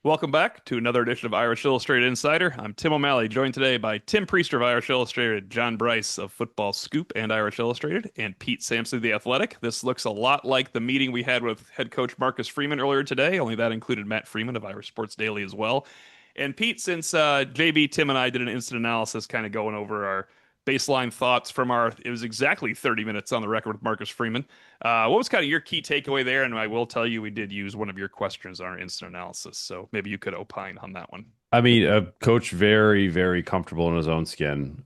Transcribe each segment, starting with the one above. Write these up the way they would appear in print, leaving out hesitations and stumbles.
Welcome back to another edition of Irish Illustrated Insider. I'm Tim O'Malley, joined today by Tim Priester of Irish Illustrated, John Bryce of Football Scoop and Irish Illustrated, and Pete Sampson of The Athletic. This looks a lot like the meeting we had with head coach Marcus Freeman earlier today, only that included Matt Freeman of Irish Sports Daily as well. And Pete, since JB, Tim, and I did an instant analysis kind of going over our baseline thoughts from it was exactly 30 minutes on the record with Marcus Freeman. What was kind of your key takeaway there? And I will tell you, we did use one of your questions on our instant analysis. So maybe you could opine on that one. I mean, a coach very, very comfortable in his own skin.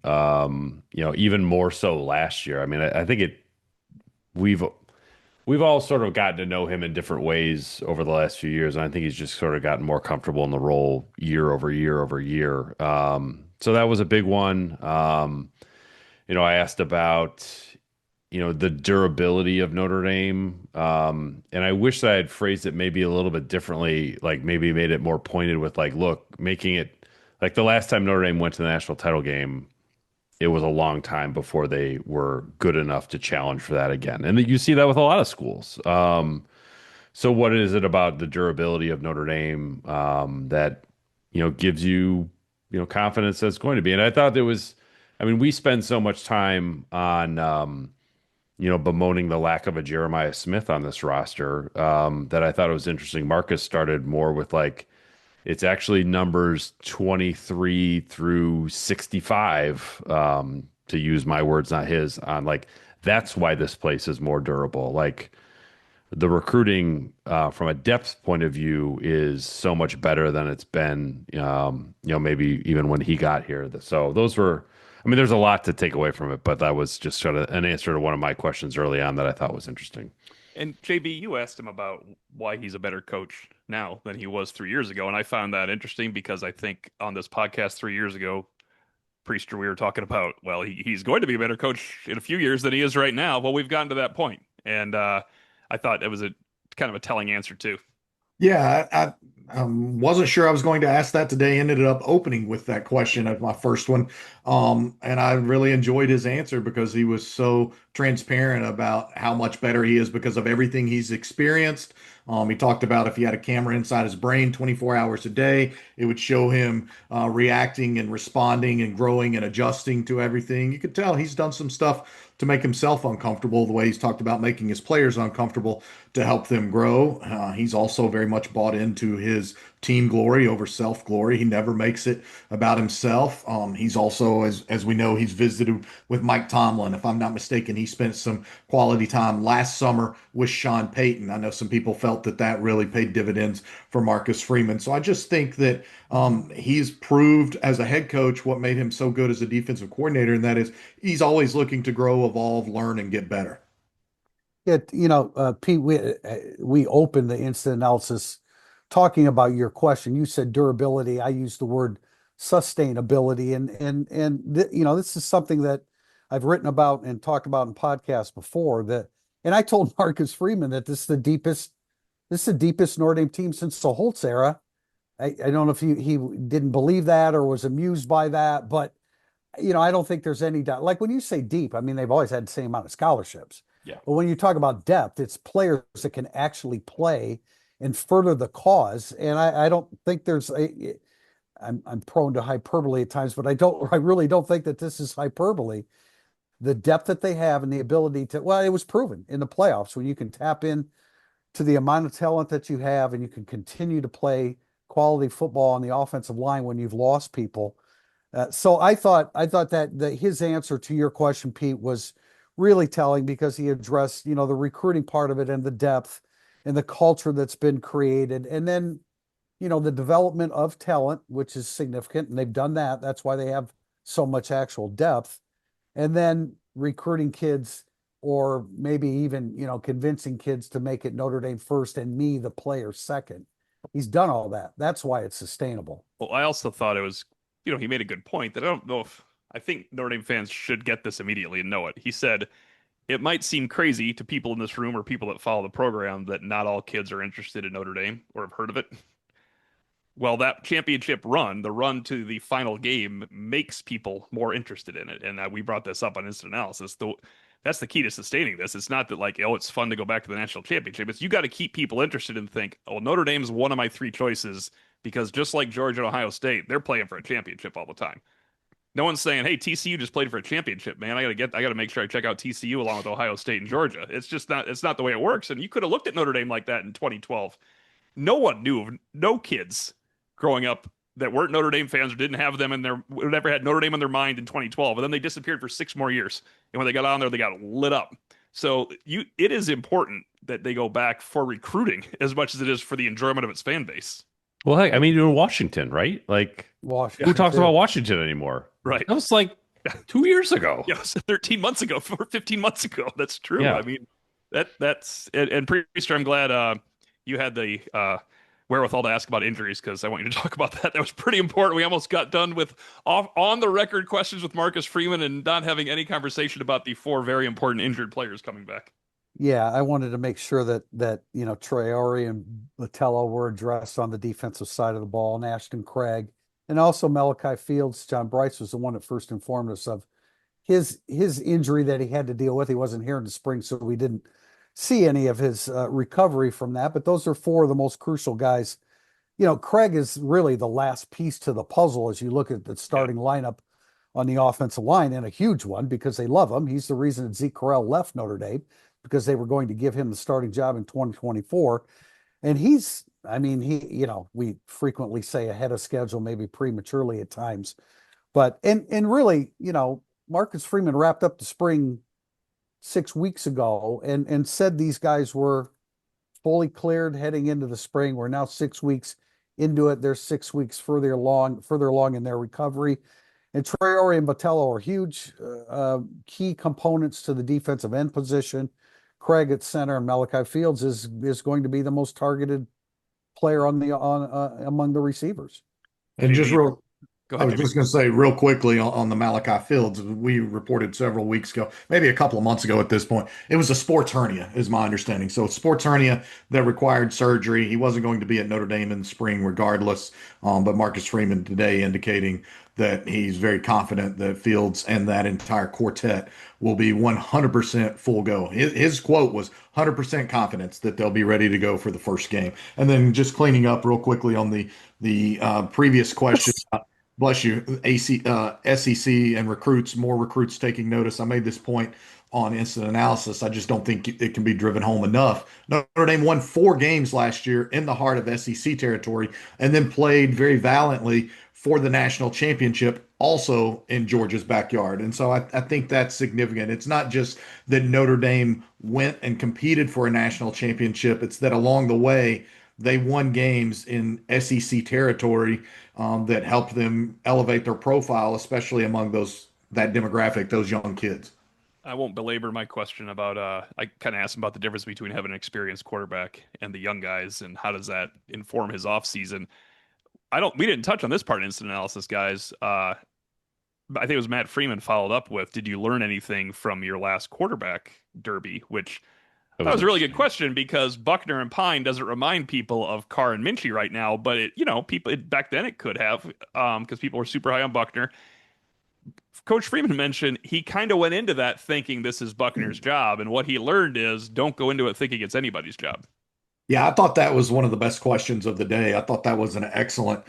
Even more so last year. I mean, I think we've we've all sort of gotten to know him in different ways over the last few years, and I think he's just sort of gotten more comfortable in the role year over year over year. So that was a big one. I asked about the durability of Notre Dame. And I wish that I had phrased it maybe a little bit differently, like maybe made it more pointed with like, look, making it like the last time Notre Dame went to the national title game, it was a long time before they were good enough to challenge for that again. And you see that with a lot of schools. So what is it about the durability of Notre Dame that gives you confidence that it's going to be? And I thought there was, I mean, we spend so much time on bemoaning the lack of a Jeremiah Smith on this roster, that I thought it was interesting. Marcus started more with like, it's actually numbers 23 through 65, to use my words, not his, on like, that's why this place is more durable. Like the recruiting, from a depth point of view is so much better than it's been, maybe even when he got here. So those were, I mean, there's a lot to take away from it, but that was just sort of an answer to one of my questions early on that I thought was interesting. And JB, you asked him about why he's a better coach now than he was 3 years ago. And I found that interesting because I think on this podcast 3 years ago, Priester, we were talking about, well, he's going to be a better coach in a few years than he is right now. Well, we've gotten to that point. And I thought it was a kind of a telling answer, too. Yeah, I wasn't sure I was going to ask that today. Ended up opening with that question of my first one. And I really enjoyed his answer because he was so transparent about how much better he is because of everything he's experienced. He talked about if he had a camera inside his brain 24 hours a day, it would show him reacting and responding and growing and adjusting to everything. You could tell he's done some stuff to make himself uncomfortable, the way he's talked about making his players uncomfortable to help them grow. He's also very much bought into his team glory over self glory. He never makes it about himself. He's also, as we know, he's visited with Mike Tomlin. If I'm not mistaken, he spent some quality time last summer with Sean Payton. I know some people felt that that really paid dividends for Marcus Freeman. So I just think that he's proved as a head coach what made him so good as a defensive coordinator, and that is he's always looking to grow, evolve, learn, and get better. Pete, we opened the instant analysis talking about your question. You said durability. I used the word sustainability, and this is something that I've written about and talked about in podcasts before. And I told Marcus Freeman that this is the deepest Notre Dame team since the Holtz era. I don't know if he didn't believe that or was amused by that, but I don't think there's any doubt. Like when you say deep, I mean, they've always had the same amount of scholarships. Yeah. But when you talk about depth, it's players that can actually play and further the cause. And I don't think I'm prone to hyperbole at times, but I really don't think that this is hyperbole. The depth that they have and the ability to, well, it was proven in the playoffs when you can tap in to the amount of talent that you have and you can continue to play quality football on the offensive line when you've lost people. So I thought that his answer to your question, Pete, was really telling because he addressed, the recruiting part of it and the depth and the culture that's been created. And then, the development of talent, which is significant, and they've done that. That's why they have so much actual depth. And then recruiting kids or maybe even, convincing kids to make it Notre Dame first and me, the player, second. He's done all that. That's why it's sustainable. Well, I also thought it was, he made a good point that I don't know if I think Notre Dame fans should get this immediately and know it. He said, it might seem crazy to people in this room or people that follow the program that not all kids are interested in Notre Dame or have heard of it. Well, that championship run, the run to the final game, makes people more interested in it. And we brought this up on instant analysis. That's the key to sustaining this. It's not that like, oh, it's fun to go back to the national championship. It's you got to keep people interested and think, oh, Notre Dame's one of my three choices. because just like Georgia and Ohio State, they're playing for a championship all the time. No one's saying, "Hey, TCU just played for a championship, man. I gotta make sure I check out TCU along with Ohio State and Georgia." It's not the way it works. And you could have looked at Notre Dame like that in 2012. No one knew of no kids growing up that weren't Notre Dame fans or didn't have them in their never had Notre Dame in their mind in 2012, and then they disappeared for 6 more years. And when they got on there, they got lit up. So it is important that they go back for recruiting as much as it is for the enjoyment of its fan base. Well, heck, I mean, you're in Washington, right? Like, Washington, who talks too. about Washington anymore? Right. That was like 2 years ago. Yeah, it was 13 months ago, 15 months ago. That's true. Yeah. I mean, that's and Priester, I'm glad you had the wherewithal to ask about injuries because I want you to talk about that. That was pretty important. We almost got done with on the record questions with Marcus Freeman and not having any conversation about the 4 very important injured players coming back. Yeah, I wanted to make sure that Traore and Botello were addressed on the defensive side of the ball, and Ashton Craig, and also Malachi Fields. John Bryce was the one that first informed us of his injury that he had to deal with. He wasn't here in the spring, so we didn't see any of his recovery from that. But those are 4 of the most crucial guys. Craig is really the last piece to the puzzle as you look at the starting lineup on the offensive line, and a huge one because they love him. He's the reason that Zeke Correll left Notre Dame, because they were going to give him the starting job in 2024. And we frequently say ahead of schedule, maybe prematurely at times. But, and really, Marcus Freeman wrapped up the spring 6 weeks ago and said these guys were fully cleared heading into the spring. We're now 6 weeks into it. They're 6 weeks further along in their recovery. And Traore and Botello are huge key components to the defensive end position. Craig at center and Malachi Fields is going to be the most targeted player among the receivers. And just real Go I ahead, was Jamie. just going to say real quickly on the Malachi Fields, we reported several weeks ago, maybe a couple of months ago at this point, it was a sports hernia, is my understanding. So, a sports hernia that required surgery. He wasn't going to be at Notre Dame in the spring regardless. But Marcus Freeman today indicating that he's very confident that Fields and that entire quartet will be 100% full go. His quote was 100% confidence that they'll be ready to go for the first game. And then just cleaning up real quickly on the previous question. Bless you, SEC and recruits, more recruits taking notice. I made this point on instant analysis. I just don't think it can be driven home enough. Notre Dame won 4 games last year in the heart of SEC territory and then played very valiantly for the national championship, also in Georgia's backyard. And so I think that's significant. It's not just that Notre Dame went and competed for a national championship, it's that along the way, they won games in SEC territory that helped them elevate their profile, especially among that demographic, those young kids. I won't belabor my question about I kind of asked him about the difference between having an experienced quarterback and the young guys and how does that inform his offseason. We didn't touch on this part in instant analysis, guys. I think it was Matt Freeman followed up with, did you learn anything from your last quarterback derby? Which that was a really good question because Buckner and Pine doesn't remind people of Carr and Minchie right now, but back then it could have because people were super high on Buckner. Coach Freeman mentioned he kind of went into that thinking this is Buckner's job, and what he learned is don't go into it thinking it's anybody's job. Yeah, I thought that was one of the best questions of the day. I thought that was an excellent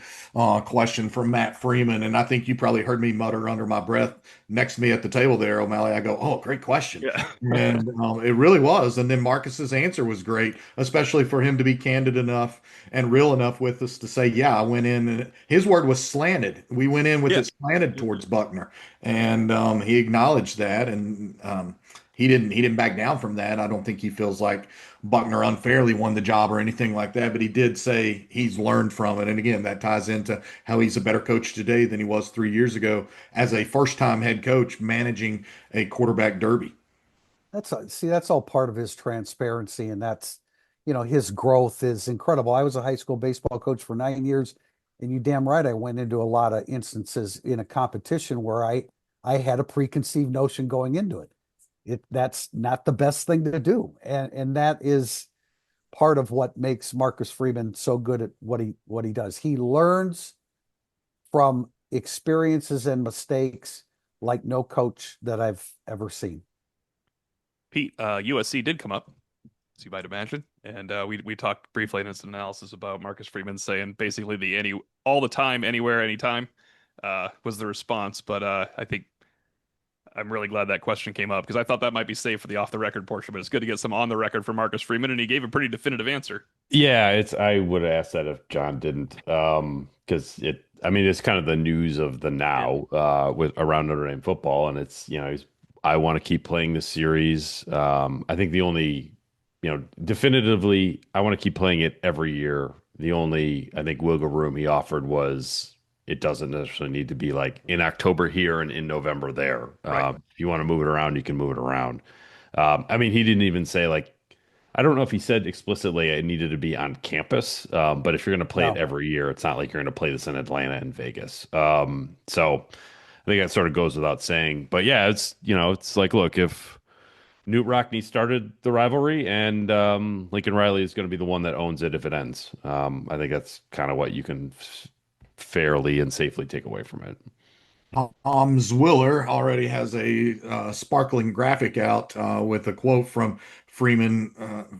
question from Matt Freeman. And I think you probably heard me mutter under my breath next to me at the table there, O'Malley. I go, oh, great question. Yeah. And it really was. And then Marcus's answer was great, especially for him to be candid enough and real enough with us to say, yeah, I went in and his word was slanted. We went in with Yeah. it slanted towards Buckner. And he acknowledged that. And he didn't back down from that. I don't think he feels like Buckner unfairly won the job or anything like that, but he did say he's learned from it. And again, that ties into how he's a better coach today than he was 3 years ago as a first-time head coach managing a quarterback derby. That's all part of his transparency, and that's, his growth is incredible. I was a high school baseball coach for 9 years, and you damn right I went into a lot of instances in a competition where I had a preconceived notion going into it. That's not the best thing to do. And that is part of what makes Marcus Freeman so good at what he does. He learns from experiences and mistakes like no coach that I've ever seen. Pete, USC did come up. as you might imagine. And we talked briefly in this analysis about Marcus Freeman saying basically the any all the time, anywhere, anytime was the response. But I think I'm really glad that question came up because I thought that might be safe for the off the record portion, but it's good to get some on the record from Marcus Freeman, and he gave a pretty definitive answer. Yeah, it's I would have asked that if John didn't. Because I mean it's kind of the news of the Yeah, now with around Notre Dame football, and it's I want to keep playing this series. I think the only, definitively I want to keep playing it every year. The only I think wiggle room he offered was it doesn't necessarily need to be like in October here and in November there. right. If you want to move it around, you can move it around. I mean, he didn't even say like I don't know if he said explicitly it needed to be on campus, but if you're going to play it No. every year, it's not like you're going to play this in Atlanta and Vegas. So I think that sort of goes without saying. But yeah, it's like, look, if Newt Rockne started the rivalry and Lincoln Riley is going to be the one that owns it if it ends. I think that's kind of what you can fairly and safely take away from it. Zwiller already has a sparkling graphic out with a quote from Freeman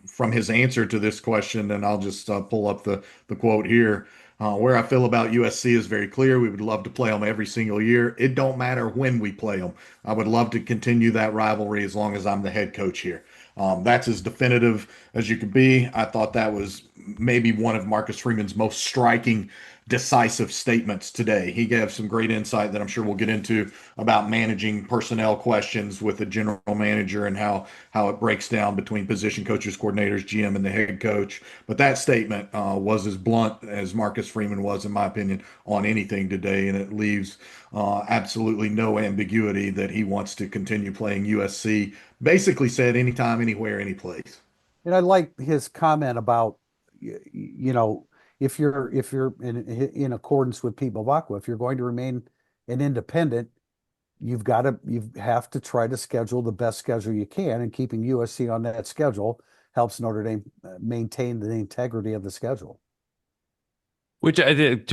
from his answer to this question, and I'll just pull up the quote here. Where I feel about USC is very clear. We would love to play them every single year. It don't matter when we play them. I would love to continue that rivalry as long as I'm the head coach here. That's as definitive as you could be. I thought that was maybe one of Marcus Freeman's most striking decisive statements today. He gave some great insight that I'm sure we'll get into about managing personnel questions with the general manager and how it breaks down between position coaches, coordinators, GM, and the head coach. But that statement was as blunt as Marcus Freeman was, in my opinion, on anything today, and it leaves absolutely no ambiguity that he wants to continue playing USC. Basically said anytime, anywhere, any place. And I like his comment about, if you're in accordance with Pete Bavacqua, if you're going to remain an independent, you have to try to schedule the best schedule you can, and keeping USC on that schedule helps Notre Dame maintain the integrity of the schedule. Which I did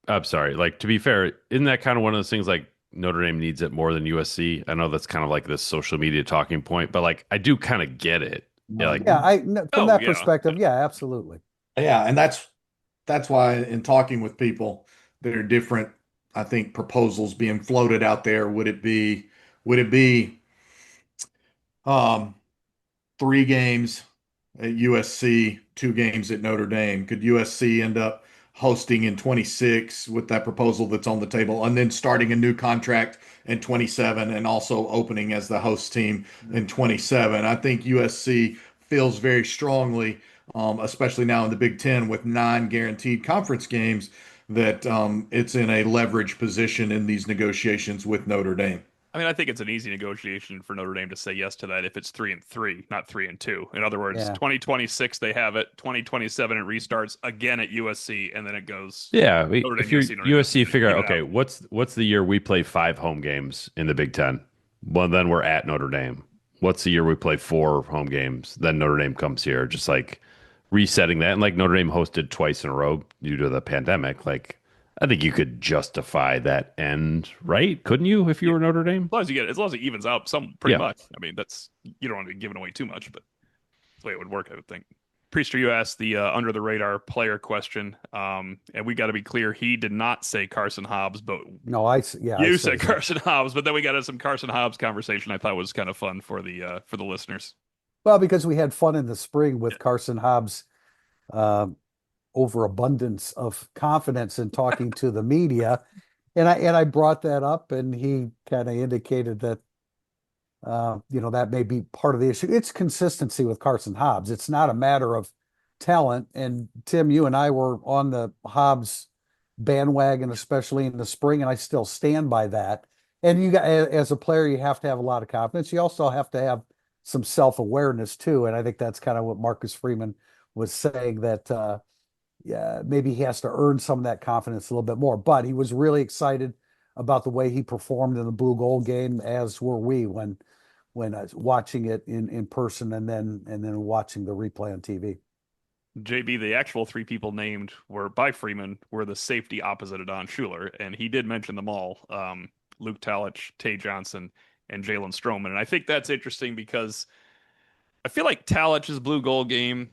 I'm sorry, like to be fair, isn't that kind of one of those things like Notre Dame needs it more than USC? I know that's kind of like this social media talking point, but like I do kind of get it. Yeah, like Yeah, from Oh that yeah, perspective, yeah, absolutely. Yeah, and that's why in talking with people, there are different, I think, proposals being floated out there. Would it be um 3 games at USC, 2 games at Notre Dame? Could USC end up hosting in 26 with that proposal that's on the table, and then starting a new contract in 27 and also opening as the host team in 27? I think USC feels very strongly, especially now in the Big Ten with 9 guaranteed conference games, that it's in a leverage position in these negotiations with Notre Dame. I mean, I think it's an easy negotiation for Notre Dame to say yes to that if it's 3-3, not 3-2. In other words, Yeah. 2026 they have it, 2027 it restarts again at USC, and then it goes yeah, Notre Dame, if you're USC, Notre Dame, USC, you USC, figure out even okay, out. what's the year we play 5 home games in the Big Ten? Well, then we're at Notre Dame. What's the year we play 4 home games? Then Notre Dame comes here, just like resetting that. And like Notre Dame hosted twice in a row due to the pandemic. Like I think you could justify that end, right? Couldn't you if you Yeah, were Notre Dame? as long as it evens out some pretty Yeah. much. I mean, that's you don't want to be giving away too much, but that's the way it would work, I would think. Priester, you asked the under the radar player question, and we got to be clear. He did not say Carson Hobbs, but No, yeah, I you said said that. Carson Hobbs. But then we got into some Carson Hobbs conversation. I thought was kind of fun for the listeners. Well, because we had fun in the spring with Carson Hobbs' uh, overabundance of confidence in talking to the media, and I brought that up, and he kind of indicated that that may be part of the issue. It's consistency with Carson Hobbs. It's not a matter of talent. And Tim, you and I were on the Hobbs bandwagon, especially in the spring, and I still stand by that. And as a player, you have to have a lot of confidence. You also have to have some self-awareness too. And I think that's kind of what Marcus Freeman was saying, that yeah, maybe he has to earn some of that confidence a little bit more. But he was really excited about the way he performed in the blue gold game, as were we when I was watching it in person, and then watching the replay on TV. JB, the actual three people named were by Freeman were the safety opposite of Don Schuler, and he did mention them all: Luke Talich, Tay Johnson, and Jalen Stroman. And I think that's interesting because I feel like Talich's blue gold game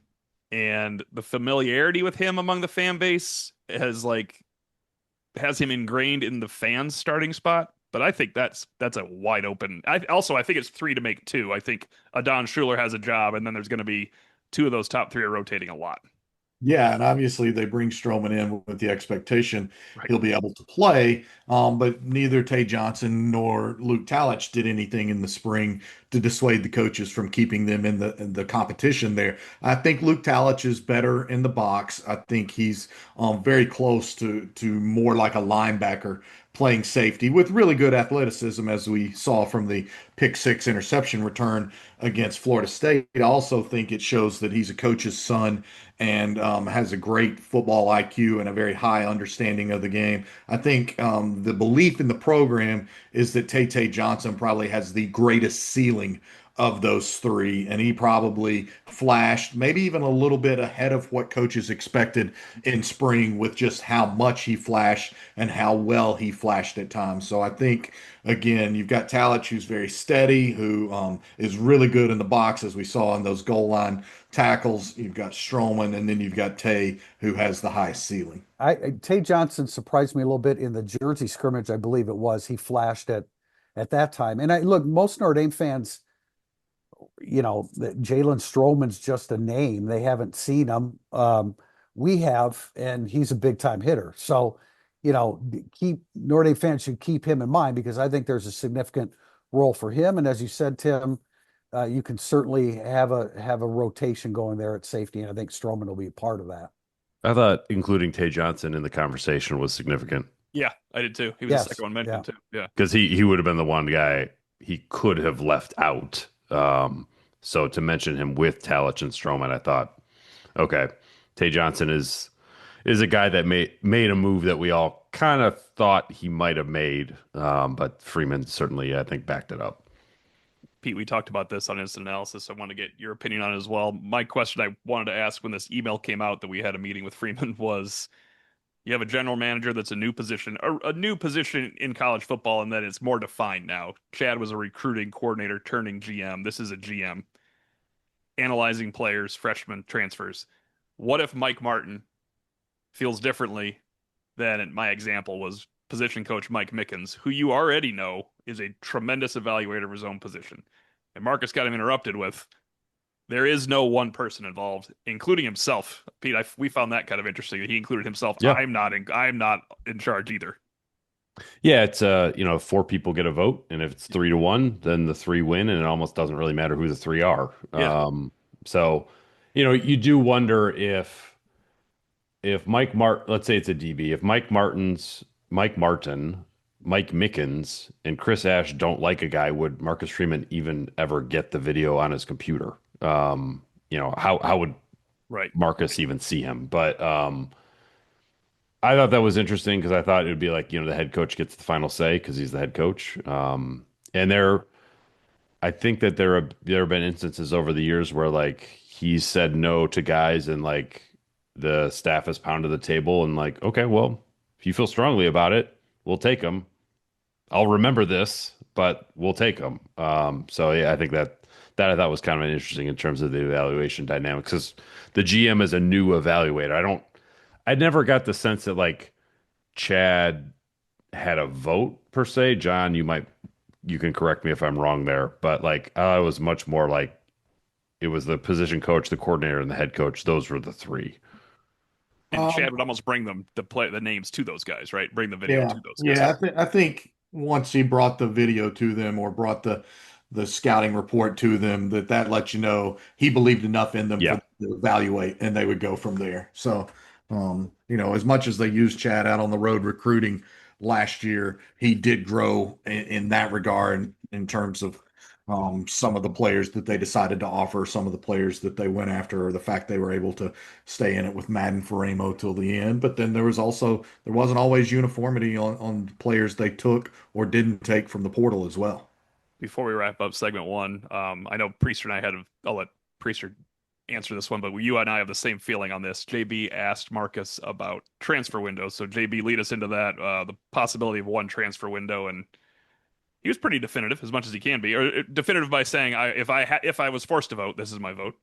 and the familiarity with him among the fan base has him ingrained in the fans starting spot. But I think that's a wide open. I think it's three to make two. I think Adon Schuler has a job, and then there's going to be two of those top three are rotating a lot. Yeah, and obviously they bring Strowman in with the expectation Right. he'll be able to play. But neither Tay Johnson nor Luke Talich did anything in the spring to dissuade the coaches from keeping them in the competition there. I think Luke Talich is better in the box. I think he's very close to more like a linebacker playing safety with really good athleticism, as we saw from the pick six interception return against Florida State. I also think it shows that he's a coach's son and has a great football IQ and a very high understanding of the game. I think the belief in the program is that Tay Johnson probably has the greatest ceiling of those three, and he probably flashed maybe even a little bit ahead of what coaches expected in spring with just how much he flashed and how well he flashed at times. So I think again, you've got Talich, who's very steady, who is really good in the box, as we saw in those goal line tackles. You've got Strowman, and then you've got Tay, who has the highest ceiling. Tay Johnson surprised me a little bit in the Jersey scrimmage, I believe it was. He flashed at that time. And I look, most Notre Dame fans, that Jalen Strowman's just a name. They haven't seen him. We have, and he's a big time hitter. So, keep Notre Dame fans should keep him in mind because I think there's a significant role for him. And as you said, Tim, you can certainly have a rotation going there at safety, and I think Strowman will be a part of that. I thought including Tay Johnson in the conversation was significant Yeah, I did too. He was the Yes, second one yeah. mentioned too. Yeah. because he would have been the one guy he could have left out. So to mention him with Talich and Strowman, I thought, okay, Tay Johnson is a guy that made a move that we all kind of thought he might have made, but Freeman certainly, I think, backed it up. Pete, we talked about this on Instant Analysis. I want to get your opinion on it as well. My question I wanted to ask when this email came out that we had a meeting with Freeman was you have a general manager that's a new position in college football, and that it's more defined now. Chad was a recruiting coordinator turning GM. This is a GM analyzing players, freshmen, transfers. What if Mike Martin feels differently than in my example was position coach Mike Mickens, who you already know is a tremendous evaluator of his own position? And Marcus got him interrupted with, there is no one person involved, including himself. Pete, we found that kind of interesting. He included himself. Yeah. I'm not in charge either. Yeah, it's four people get a vote, and if it's 3-1, then the three win, and it almost doesn't really matter who the three are. Yeah. So, you do wonder if let's say it's a DB, if Mike Martin, Mike Mickens, and Chris Ash don't like a guy, would Marcus Freeman even ever get the video on his computer? How would Right. Marcus even see him? But I thought that was interesting because I thought it would be like, the head coach gets the final say because he's the head coach. And I think that there have been instances over the years where like he's said no to guys and like the staff has pounded the table and like, okay, well, if you feel strongly about it, we'll take them. I'll remember this, but we'll take them. So yeah, I think that I thought was kind of interesting in terms of the evaluation dynamics because the GM is a new evaluator. I never got the sense that like Chad had a vote per se. John, you can correct me if I'm wrong there, but like I was much more like it was the position coach, the coordinator, and the head coach. Those were the three. And Um, Chad would almost bring the names to those guys, right? Bring the video yeah, to those guys. yeah. I think once he brought the video to them or brought the scouting report to them, that lets you know he believed enough in them for Yeah. them to evaluate, and they would go from there. So, as much as they used Chad out on the road recruiting last year, he did grow in that regard in terms of some of the players that they decided to offer, some of the players that they went after, or the fact they were able to stay in it with Madden Faremo till the end. But then there wasn't always uniformity on players they took or didn't take from the portal as well. Before we wrap up segment one, I know Priester and I I'll let Priester answer this one, but you and I have the same feeling on this. JB asked Marcus about transfer windows. So JB, lead us into that, the possibility of one transfer window and He was pretty definitive, as much as he can be, or definitive by saying, if I was forced to vote, this is my vote."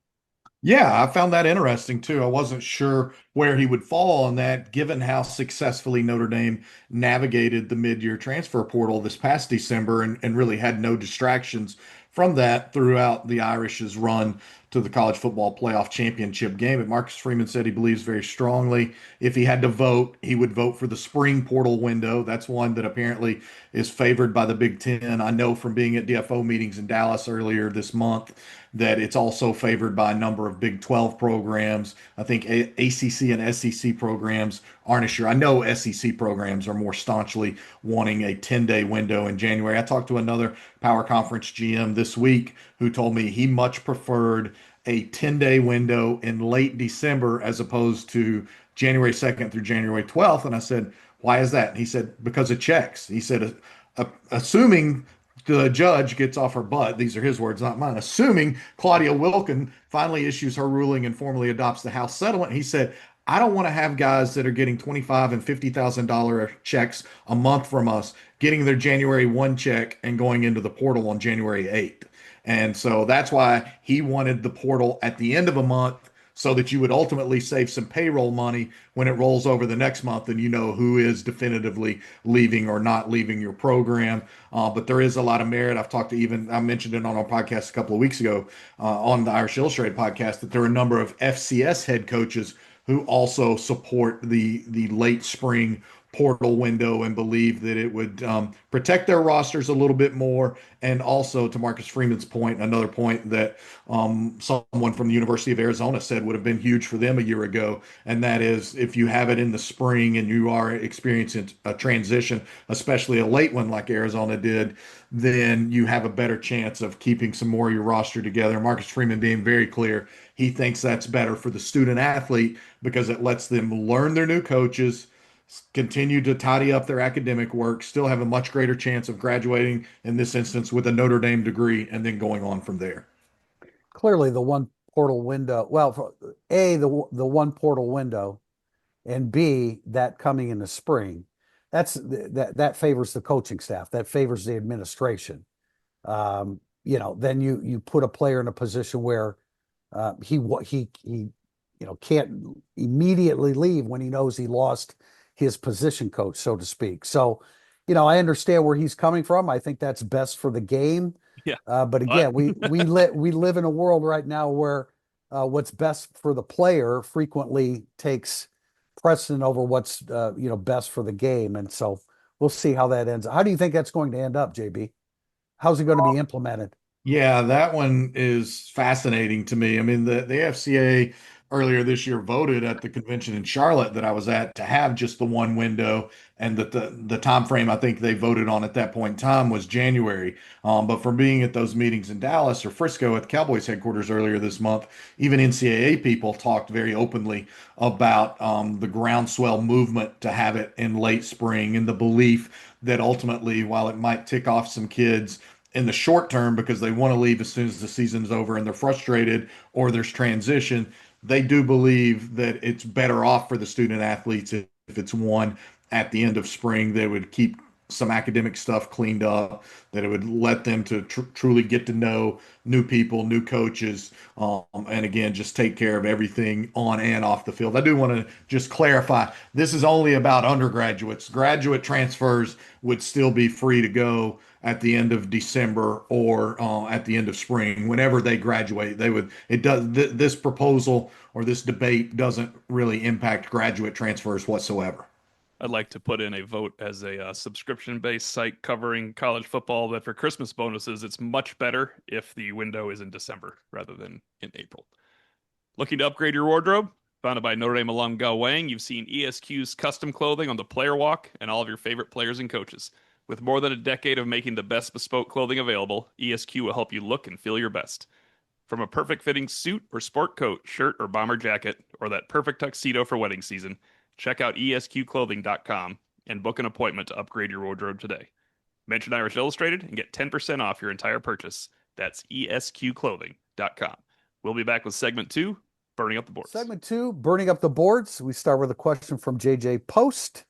Yeah, I found that interesting too. I wasn't sure where he would fall on that, given how successfully Notre Dame navigated the mid-year transfer portal this past December and really had no distractions from that throughout the Irish's run to the college football playoff championship game. And Marcus Freeman said he believes very strongly if he had to vote, he would vote for the spring portal window. That's one that apparently is favored by the Big Ten. I know from being at DFO meetings in Dallas earlier this month that it's also favored by a number of Big 12 programs. I think ACC and SEC programs aren't as sure. I know SEC programs are more staunchly wanting a 10-day window in January. I talked to another Power Conference GM this week who told me he much preferred a 10-day window in late December as opposed to January 2nd through January 12th. And I said, why is that? And he said, because of checks. He said, assuming the judge gets off her butt, these are his words, not mine, assuming Claudia Wilkin finally issues her ruling and formally adopts the House settlement, he said, I don't want to have guys that are getting $25,000 and $50,000 checks a month from us getting their January 1 check and going into the portal on January 8th. And so that's why he wanted the portal at the end of a month so that you would ultimately save some payroll money when it rolls over the next month and you know who is definitively leaving or not leaving your program. But there is a lot of merit. I mentioned it on our podcast a couple of weeks ago on the Irish Illustrated podcast that there are a number of FCS head coaches who also support the late spring portal window and believe that it would protect their rosters a little bit more. And also, to Marcus Freeman's point, another point that someone from the University of Arizona said would have been huge for them a year ago, and that is if you have it in the spring and you are experiencing a transition, especially a late one like Arizona did, then you have a better chance of keeping some more of your roster together. Marcus Freeman being very clear, he thinks that's better for the student athlete because it lets them learn their new coaches, continue to tidy up their academic work, still have a much greater chance of graduating, in this instance, with a Notre Dame degree, and then going on from there. Clearly, the one portal window, well, the one portal window, and B, that coming in the spring, that favors the coaching staff, that favors the administration. Then you put a player in a position where he can't immediately leave when he knows he lost his position coach, so to speak. So, I understand where he's coming from. I think that's best for the game. Yeah. But But again, we live in a world right now where what's best for the player frequently takes precedent over what's best for the game. And so we'll see how that ends. How do you think that's going to end up, JB? How's it going to be implemented? Yeah, that one is fascinating to me. I mean, the FCA earlier this year voted at the convention in Charlotte that I was at to have just the one window, and that the time frame I think they voted on at that point in time was January. But from being at those meetings in Dallas or Frisco at the Cowboys headquarters earlier this month, even NCAA people talked very openly about the groundswell movement to have it in late spring and the belief that ultimately, while it might tick off some kids in the short term because they want to leave as soon as the season's over and they're frustrated or there's transition, they do believe that it's better off for the student athletes if it's one at the end of spring. They would keep some academic stuff cleaned up, that it would let them to truly get to know new people, new coaches, and again, just take care of everything on and off the field. I do want to just clarify, this is only about undergraduates. Graduate transfers would still be free to go at the end of December or at the end of spring, whenever they graduate. This proposal or this debate doesn't really impact graduate transfers whatsoever. I'd like to put in a vote as a subscription-based site covering college football that for Christmas bonuses, it's much better if the window is in December rather than in April. Looking to upgrade your wardrobe? Founded by Notre Dame alum Gao Wang, you've seen ESQ's custom clothing on the player walk and all of your favorite players and coaches. With more than a decade of making the best bespoke clothing available, ESQ will help you look and feel your best. From a perfect fitting suit or sport coat, shirt or bomber jacket, or that perfect tuxedo for wedding season, check out esqclothing.com and book an appointment to upgrade your wardrobe today. Mention Irish Illustrated and get 10% off your entire purchase. That's esqclothing.com. We'll be back with segment 2, Burning Up the Boards. Segment 2, Burning Up the Boards. We start with a question from JJ Post.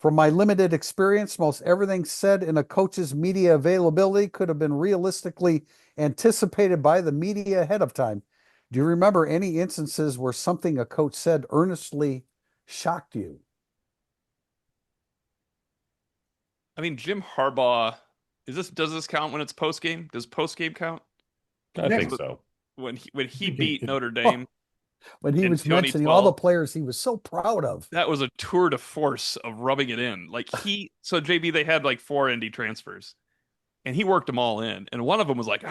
From my limited experience, most everything said in a coach's media availability could have been realistically anticipated by the media ahead of time. Do you remember any instances where something a coach said earnestly shocked you? I mean, Jim Harbaugh, does this count when it's post game? Does post game count? I Yeah, think so. When he beat Notre Dame When he in was mentioning all the 2012, players he was so proud of. that was a tour de force of rubbing it in. So JB, they had like 4 ND transfers, and he worked them all in. And one of them was like,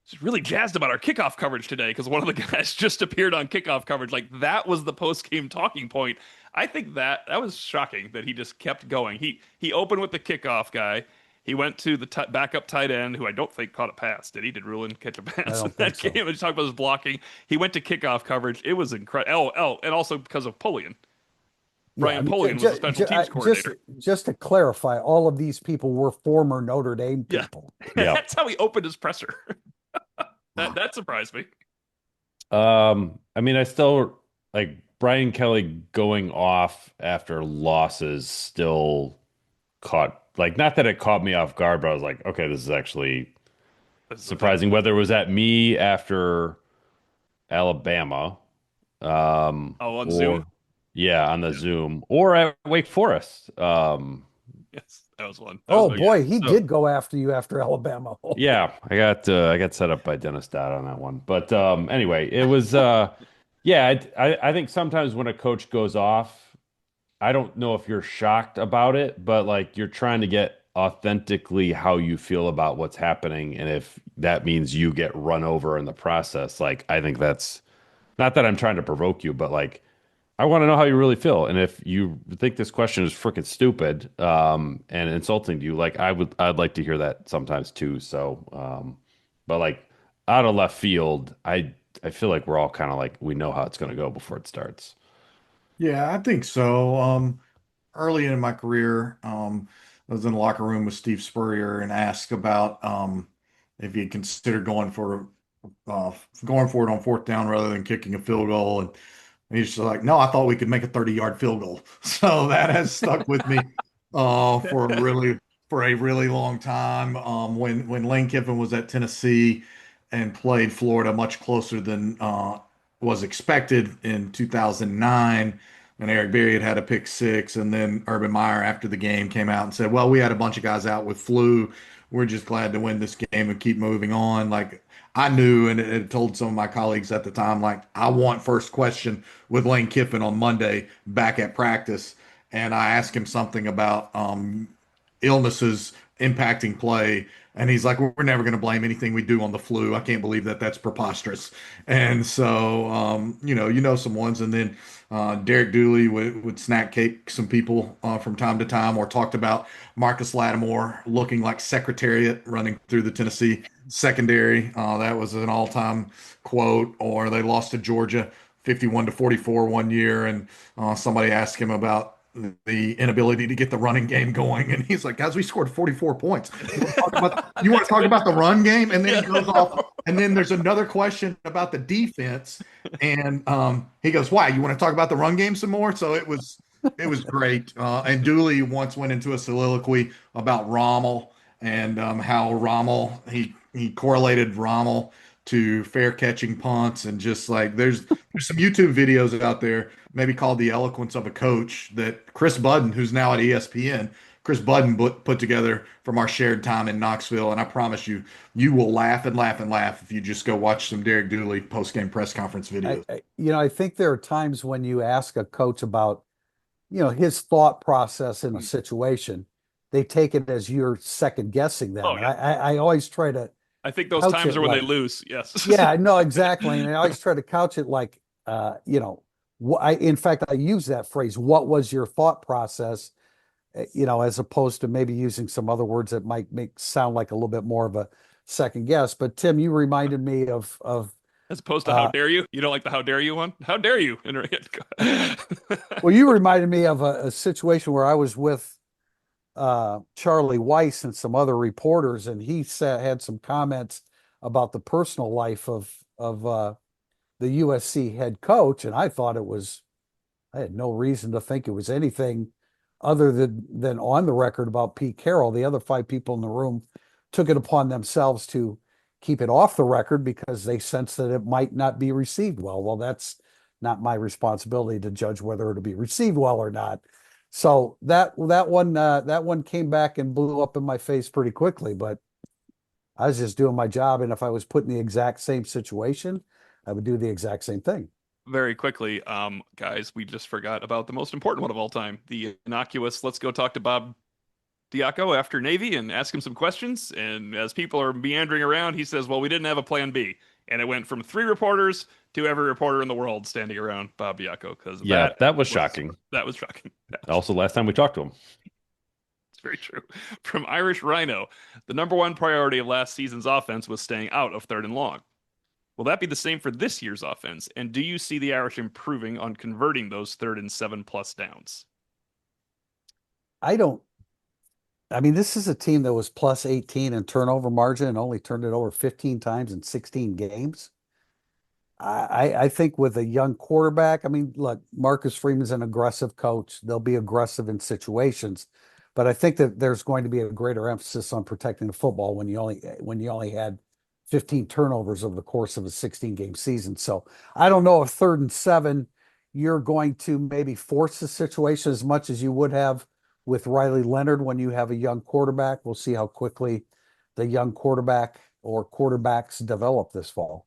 just really jazzed about our kickoff coverage today because one of the guys just appeared on kickoff coverage. Like that was the post game talking point. I think that was shocking that he just kept going. He opened with the kickoff guy. He went to the backup tight end, who I don't think caught a pass. Did he? Did Rulin catch a I pass in don't think that so. game? And talk about his blocking. He went to kickoff coverage. It was incredible. And also because of Pullian. Yeah, I Brian mean, Pullian was the special teams coordinator. just to clarify, all of these people were former Notre Dame Yeah, people. Yeah. that's how he opened his presser. That surprised me. I mean, I still like Brian Kelly going off after losses still caught, like, not that it caught me off guard, but I was like, okay, this is actually This is the thing. surprising. Whether it was at me after Alabama, Oh, on or Zoom. yeah, on the Yeah. Zoom, or at Wake Forest. Yes, that was one. That was Oh my boy, he So did go after you after Alabama. yeah, I got set up by Dennis Dodd on that one. But anyway, it was yeah, I think sometimes when a coach goes off, I don't know if you're shocked about it, but like you're trying to get authentically how you feel about what's happening, and if that means you get run over in the process, like I think that's not that I'm trying to provoke you, but like I want to know how you really feel. And if you think this question is freaking stupid, and insulting to you, like I'd like to hear that sometimes too. So, but like out of left field, I feel like we're all kind of like we know how it's going to go before it starts. Yeah, I think so. Early in my career, I was in the locker room with Steve Spurrier and asked about if he had considered uh, going for it on fourth down rather than kicking a field goal. And he's just like, no, I thought we could make a 30-yard field goal. So that has stuck with me for a really long time. When Lane Kiffin was at Tennessee and played Florida much closer than was expected in 2009. And Eric Berry had a pick six, and then Urban Meyer after the game came out and said, "Well, we had a bunch of guys out with flu. We're just glad to win this game and keep moving on." Like I knew, and it told some of my colleagues at the time, like I want first question with Lane Kiffin on Monday back at practice, and I asked him something about illnesses impacting play. And he's like, we're never going to blame anything we do on the flu. I can't believe that that's preposterous. And so, some ones. And then Derek Dooley would snack cake some people from time to time, or talked about Marcus Lattimore looking like Secretariat running through the Tennessee secondary. That was an all-time quote. Or they lost to Georgia 51-44 one year, and somebody asked him about the inability to get the running game going, and he's like, "Guys, we scored 44 points. You want to talk about the run game?" And then he goes off, and then there's another question about the defense, and he goes, "Why? You want to talk about the run game some more?" So it was great. And Dooley once went into a soliloquy about Rommel and how Rommel he correlated Rommel to fair catching punts, and just like there's some YouTube videos out there, maybe called The Eloquence of a Coach, that Chris Budden, who's now at ESPN, Chris Budden put together from our shared time in Knoxville. And I promise you, you will laugh and laugh and laugh if you just go watch some Derek Dooley post-game press conference videos. I think there are times when you ask a coach about, his thought process in a situation, they take it as you're second guessing them. Oh And yeah. I always try to I think those couch times it are when they like, lose. Yes. yeah, no, exactly. And I always try to couch it like, in fact, I use that phrase, what was your thought process? As opposed to maybe using some other words that might make sound like a little bit more of a second guess. But Tim, you reminded me of As opposed to how uh, dare you? You don't like the how dare you one? How dare you? well, you reminded me of a situation where I was with Charlie Weiss and some other reporters, and he had some comments about the personal life of the USC head coach, and I had no reason to think it was anything other than on the record about Pete Carroll, the other five people in the room took it upon themselves to keep it off the record because they sensed that it might not be received well. Well, that's not my responsibility to judge whether it'll be received well or not. So that one came back and blew up in my face pretty quickly, but I was just doing my job, and if I was put in the exact same situation, I would do the exact same thing. Very quickly, guys, we just forgot about the most important one of all time, the innocuous. Let's go talk to Bob Diaco after Navy and ask him some questions. And as people are meandering around, he says, "Well, we didn't have a plan B," and it went from 3 reporters to every reporter in the world standing around Bob Diaco because Yeah, that was shocking. that was shocking. Also, last time we talked to him. It's very true. From Irish Rhino, the number one priority of last season's offense was staying out of third and long. Will that be the same for this year's offense? And do you see the Irish improving on converting those 3rd and 7+ downs? I don't. I mean, this is a team that was plus 18 in turnover margin and only turned it over 15 times in 16 games. I think with a young quarterback, I mean, look, Marcus Freeman's an aggressive coach. They'll be aggressive in situations, but I think that there's going to be a greater emphasis on protecting the football when you only had 15 turnovers over the course of a 16-game season. So I don't know if 3rd and 7, you're going to maybe force the situation as much as you would have with Riley Leonard when you have a young quarterback. We'll see how quickly the young quarterback or quarterbacks develop this fall.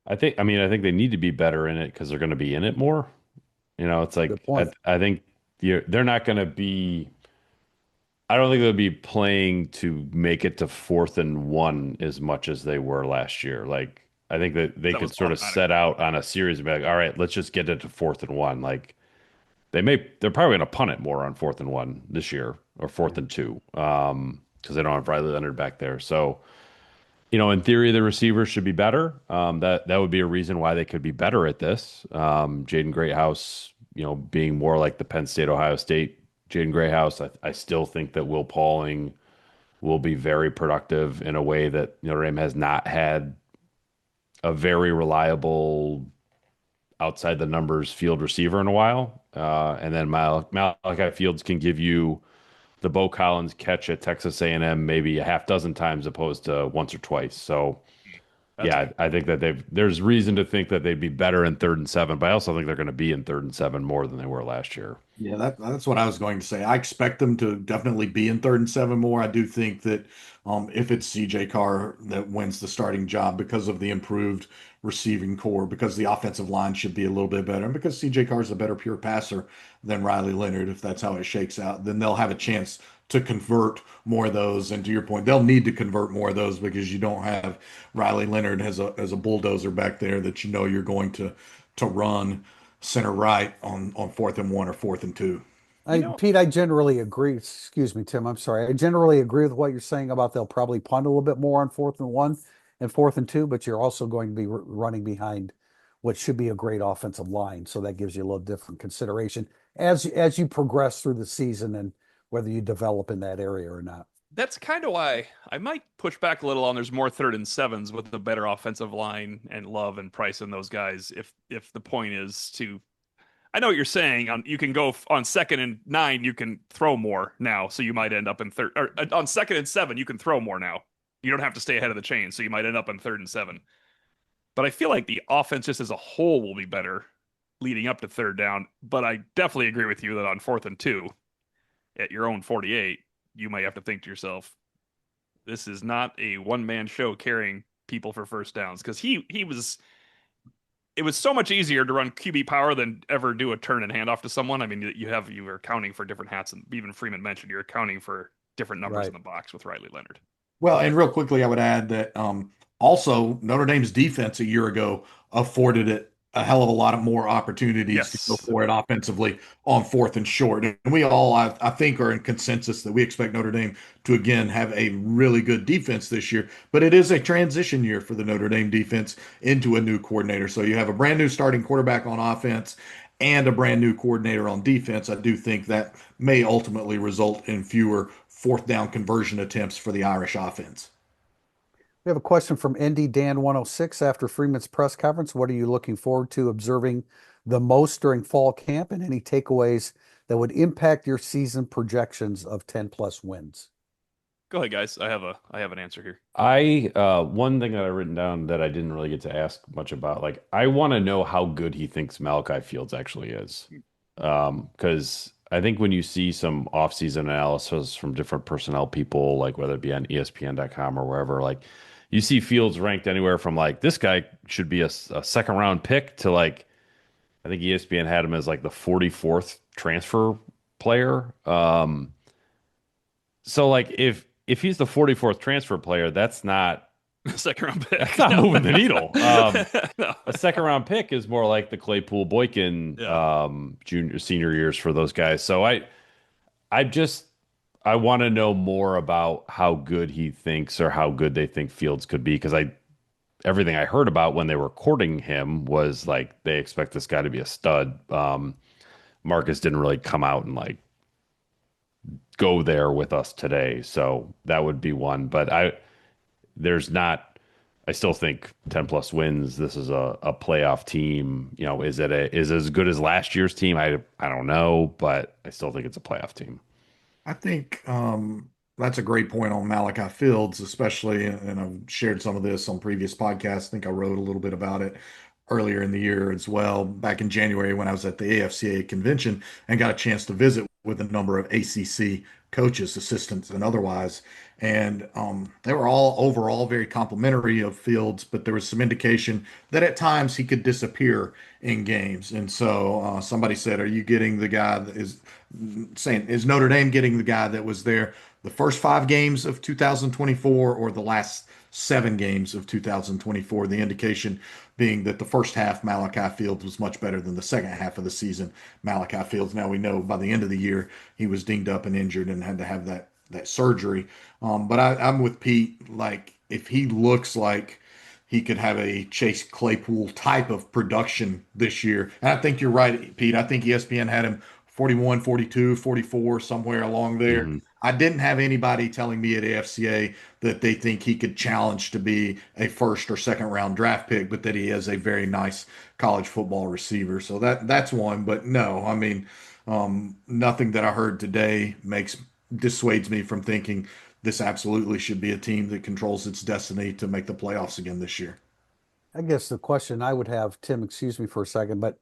I mean, I think they need to be better in it because they're going to be in it more. It's like Good point. I think they're not going to be. I don't think they'll be playing to make it to 4th and 1 as much as they were last year. Like I think that they That could was sort of automatic. set out on a series and be like, all right, let's just get it to 4th and 1. Like they're probably going to punt it more on 4th and 1 this year or 4th and 2, because they don't have Riley Leonard back there. So. In theory, the receivers should be better. That would be a reason why they could be better at this. Jaden Greathouse, being more like the Penn State, Ohio State Jaden Greathouse. I still think that Will Pauling will be very productive in a way that Notre Dame has not had a very reliable outside the numbers field receiver in a while. And then Malachi Fields can give you the Bo Collins catch at Texas A&M maybe a half dozen times opposed to once or twice. So That's yeah, good. I think that there's reason to think that they'd be better in 3rd and 7, but I also think they're going to be in 3rd and 7 more than they were last year. Yeah, that's what I was going to say. I expect them to definitely be in 3rd and 7 more. I do think that if it's CJ Carr that wins the starting job because of the improved receiving core, because the offensive line should be a little bit better, and because CJ Carr is a better pure passer than Riley Leonard, if that's how it shakes out, then they'll have a chance to convert more of those. And to your point, they'll need to convert more of those because you don't have Riley Leonard as a bulldozer back there that you're going to run center right on 4th and 1 or 4th and 2. You know, Pete, I generally agree. Excuse me, Tim. I'm sorry. I generally agree with what you're saying about they'll probably punt a little bit more on 4th and 1 and 4th and 2, but you're also going to be running behind what should be a great offensive line. So that gives you a little different consideration as you progress through the season and whether you develop in that area or not. that's kind of why I might push back a little on there's more 3rd and 7s with the better offensive line and Love and Price and those guys. If the point is to, I know what you're saying. You can go on 2nd and 9, you can throw more now, so you might end up in third. Or on 2nd and 7, you can throw more now. You don't have to stay ahead of the chain, so you might end up in 3rd and 7. But I feel like the offense just as a whole will be better leading up to third down. But I definitely agree with you that on 4th and 2, at your own 48, you might have to think to yourself, this is not a one-man show carrying people for first downs because he was. It was so much easier to run QB power than ever do a turn and hand off to someone. I mean, you were accounting for different hats, and even Freeman mentioned you're accounting for different numbers in Right. the box with Riley Leonard. Well, and real quickly, I would add that also Notre Dame's defense a year ago afforded it a hell of a lot of more opportunities to go Yes, for it offensively on 4th and short. And we all, I think, are in consensus that we expect Notre Dame to again have a really good defense this year. But it is a transition year for the Notre Dame defense into a new coordinator. So you have a brand new starting quarterback on offense and a brand new coordinator on defense. I do think that may ultimately result in fewer 4th down conversion attempts for the Irish offense. We have a question from Indy Dan 106 after Freeman's press conference. What are you looking forward to observing the most during fall camp and any takeaways that would impact your season projections of 10 plus wins? Go ahead, guys. I have an answer here. One thing that I written down that I didn't really get to ask much about, like I want to know how good he thinks Malachi Fields actually is. Because I think when you see some offseason analysis from different personnel people, like whether it be on ESPN.com or wherever, like you see Fields ranked anywhere from like this guy should be a second round pick to like I think ESPN had him as like the 44th transfer player. So like if he's the 44th transfer player, Second round that's pick. not No. moving the needle. No. A second round pick is more like the Claypool Boykin Yeah. junior senior years for those guys. So I just I want to know more about how good he thinks or how good they think Fields could be because I everything I heard about when they were courting him was like they expect this guy to be a stud. Marcus didn't really come out and like go there with us today, so that would be one. But there's not. I still think 10 plus wins. This is a playoff team. You know, is it as good as last year's team? I don't know, but I still think it's a playoff team. I think that's a great point on Malachi Fields, especially, and I've shared some of this on previous podcasts. I think I wrote a little bit about it earlier in the year as well, back in January when I was at the AFCA convention and got a chance to visit with a number of ACC coaches, assistants, and otherwise. And they were all overall very complimentary of Fields, but there was some indication that at times he could disappear in games. And so somebody said, "Are you getting the guy that is saying, is Notre Dame getting the guy that was there the first 5 games of 2024 or the last 7 games of 2024?" The indication being that the first half, Malachi Fields was much better than the second half of the season. Malachi Fields, now we know by the end of the year, he was dinged up and injured and had to have that surgery. But I'm with Pete. Like, if he looks like he could have a Chase Claypool type of production this year. And I think you're right, Pete. I think ESPN had him 41, 42, 44, somewhere along there. Hmm. I didn't have anybody telling me at AFCA that they think he could challenge to be a first or second round draft pick, but that he is a very nice college football receiver. So that's one. But no, I mean, nothing that I heard today dissuades me from thinking this absolutely should be a team that controls its destiny to make the playoffs again this year. I guess the question I would have, Tim, excuse me for a second, but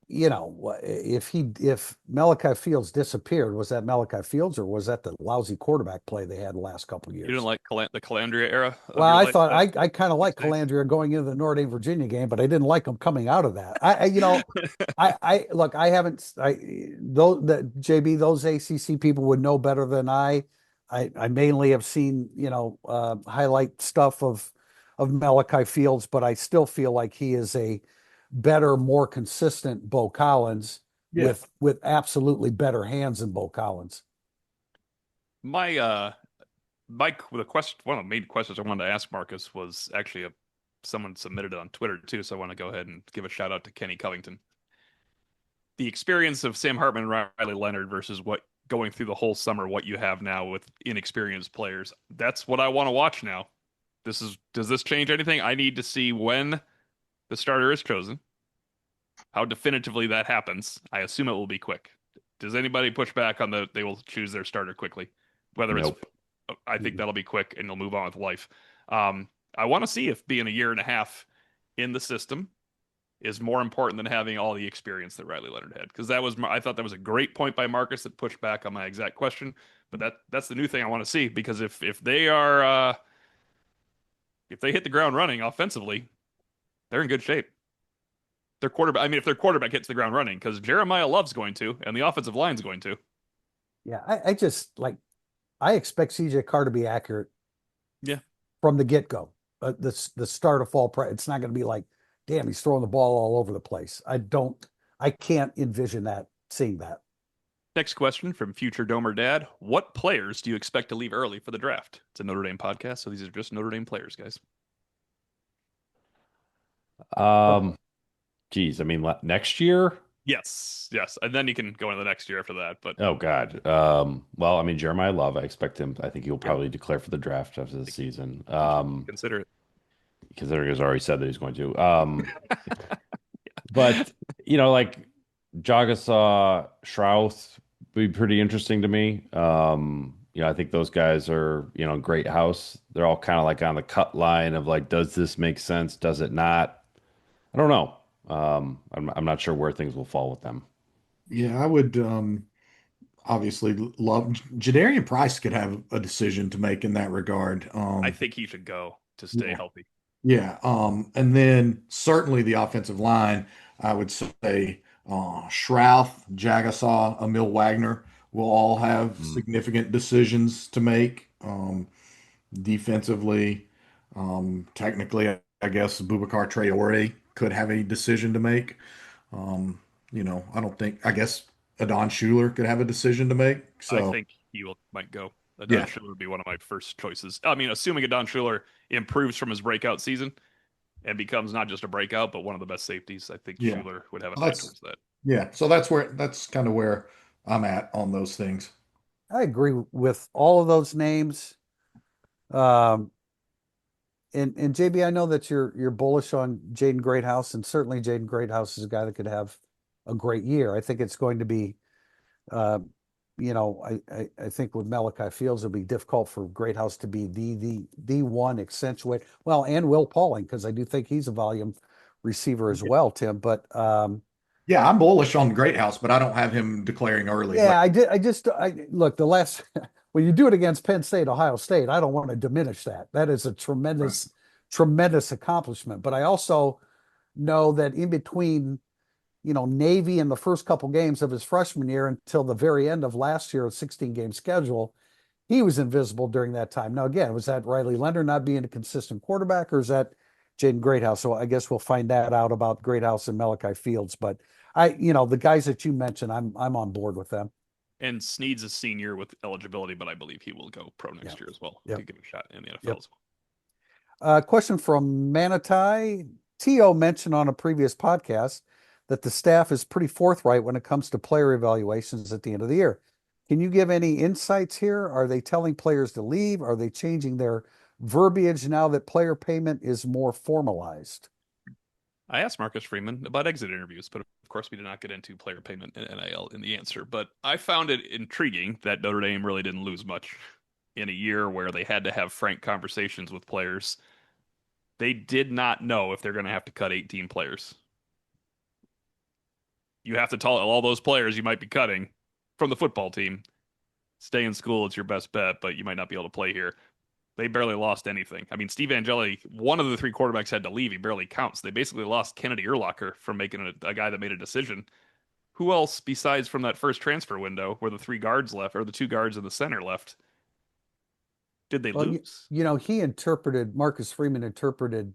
if Malachi Fields disappeared, was that Malachi Fields or was that the lousy quarterback play they had the last couple of You didn't years? like the Calandria era of Well, your I life? thought I kind of like Calandria going into the Notre Dame Virginia game, but I didn't like him coming out of that. I look, I haven't, those that JB, those ACC people would know better than I. I mainly have seen, highlight stuff of Malachi Fields, but I still feel like he is a better, more consistent Bo Collins Yeah. with absolutely better hands than Bo Collins. My the question, one of the main questions I wanted to ask Marcus was actually someone submitted it on Twitter too, so I want to go ahead and give a shout out to Kenny Covington. The experience of Sam Hartman and Riley Leonard versus what going through the whole summer, what you have now with inexperienced players. That's what I want to watch now. Does this change anything? I need to see when the starter is chosen, how definitively that happens. I assume it will be quick. Does anybody push back on they will choose their starter quickly? Whether it's, Nope. I think that'll be quick and they'll move on with life. I want to see if being a year and a half in the system is more important than having all the experience that Riley Leonard had. Because I thought that was a great point by Marcus that pushed back on my exact question. But that's the new thing I want to see, because if they are if they hit the ground running offensively, they're in good shape. Their quarterback, I mean, if their quarterback hits the ground running, because Jeremiah Love's going to, and the offensive line's going to. Yeah, I just like I expect CJ Carr to be accurate. Yeah. From the get go. The start of fall it's not going to be like, damn, he's throwing the ball all over the place. I can't envision seeing that. Next question from future Domer Dad. What players do you expect to leave early for the draft? It's a Notre Dame podcast, so these are just Notre Dame players, guys. Geez, I mean, next year. Yes, yes. And then you can go into the next year after that. But Oh God. Well, I mean, Jeremiah Love, I expect him. I think he'll probably declare for the draft after the season. Consider it. Considering he's already said that he's going to. But like Jagasaw, Strauss be pretty interesting to me. I think those guys are, great house. They're all kind of like on the cut line of like, does this make sense? Does it not? I don't know. I'm not sure where things will fall with them. Yeah, I would obviously love Jadarian Price could have a decision to make in that regard. I think he should go to stay Yeah. healthy. Yeah, and then certainly the offensive line, I would say Shrouth, Jagasaw, Emil Wagner will all have Mm. significant decisions to make. Defensively, technically, I guess Boubacar Traore could have a decision to make. I don't think, I guess Adon Schuler could have a decision to make. I So, think might go. Adon yeah, Schuler would be one of my first choices. I mean, assuming Adon Schuler improves from his breakout season and becomes not just a breakout, but one of the best safeties, I think yeah. Schuler would have an eye That's towards that. yeah. So that's kind of where I'm at on those things. I agree with all of those names. Um, and JB, I know that you're bullish on Jaden Greathouse, and certainly Jaden Greathouse is a guy that could have a great year. I think it's going to be, uh, I think with Malachi Fields, it'll be difficult for Greathouse to be the one accentuate. Well, and Will Pauling, because I do think he's a volume receiver as well, Tim. But Yeah, I'm bullish on Great House, but I don't have him declaring early. But yeah, I look, the last when you do it against Penn State, Ohio State, I don't want to diminish that. That is a right. tremendous accomplishment. But I also know that in between, Navy in the first couple games of his freshman year until the very end of last year, a 16 game schedule, he was invisible during that time. Now, again, was that Riley Leonard not being a consistent quarterback, or is that Jaden Greathouse? So I guess we'll find that out about Greathouse and Malachi Fields. But the guys that you mentioned, I'm on board with them. And Sneed's a senior with eligibility, but I believe he will go pro next Yep. year as well Yep. to give a shot in the NFL Yep. as well. Question from Manitai. T.O. mentioned on a previous podcast that the staff is pretty forthright when it comes to player evaluations at the end of the year. Can you give any insights here? Are they telling players to leave? Are they changing their verbiage now that player payment is more formalized? I asked Marcus Freeman about exit interviews, but of course we did not get into player payment and NIL in the answer. But I found it intriguing that Notre Dame really didn't lose much in a year where they had to have frank conversations with players. They did not know if they're going to have to cut 18 players. You have to tell all those players you might be cutting from the football team, stay in school, it's your best bet, but you might not be able to play here. They barely lost anything. I mean, Steve Angeli, one of the three quarterbacks had to leave. He barely counts. They basically lost Kennedy Urlacher from making a guy that made a decision. Who else besides from that first transfer window where the three guards left, or the two guards in the center left, did they Well, lose? Marcus Freeman interpreted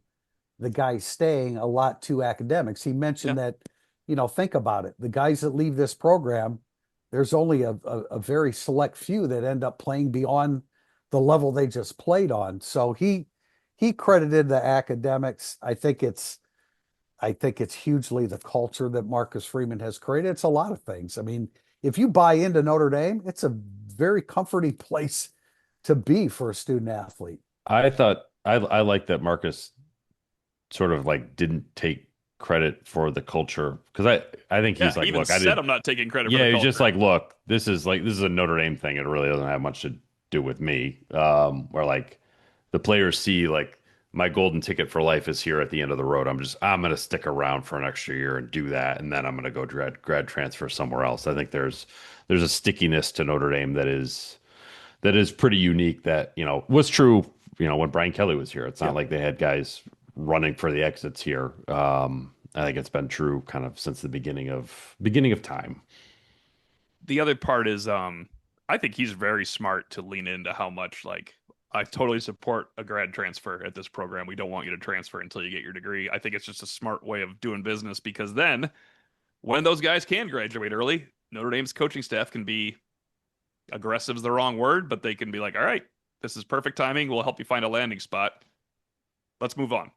the guys staying a lot to academics. He Yeah. mentioned that, think about it. The guys that leave this program, there's only a very select few that end up playing beyond the level they just played on. So he credited the academics. I think it's hugely the culture that Marcus Freeman has created. It's a lot of things. I mean, if you buy into Notre Dame, it's a very comforting place to be for a student athlete. I thought I like that Marcus sort of like didn't take credit for the culture because I think Yeah, he's he like, even look, I said did. I'm not taking credit for the Yeah, he's just culture. like, look, this is a Notre Dame thing. It really doesn't have much to do with me. Where like the players see like my golden ticket for life is here at the end of the road. I'm gonna stick around for an extra year and do that, and then I'm gonna go grad transfer somewhere else. I think there's a stickiness to Notre Dame that is pretty unique that, was true, when Brian Kelly was here. It's not Yep. like they had guys running for the exits here. I think it's been true kind of since the beginning of time. The other part is I think he's very smart to lean into how much like I totally support a grad transfer at this program. We don't want you to transfer until you get your degree. I think it's just a smart way of doing business because then when those guys can graduate early, Notre Dame's coaching staff can be aggressive is the wrong word, but they can be like, all right, this is perfect timing. We'll help you find a landing spot. Let's move on.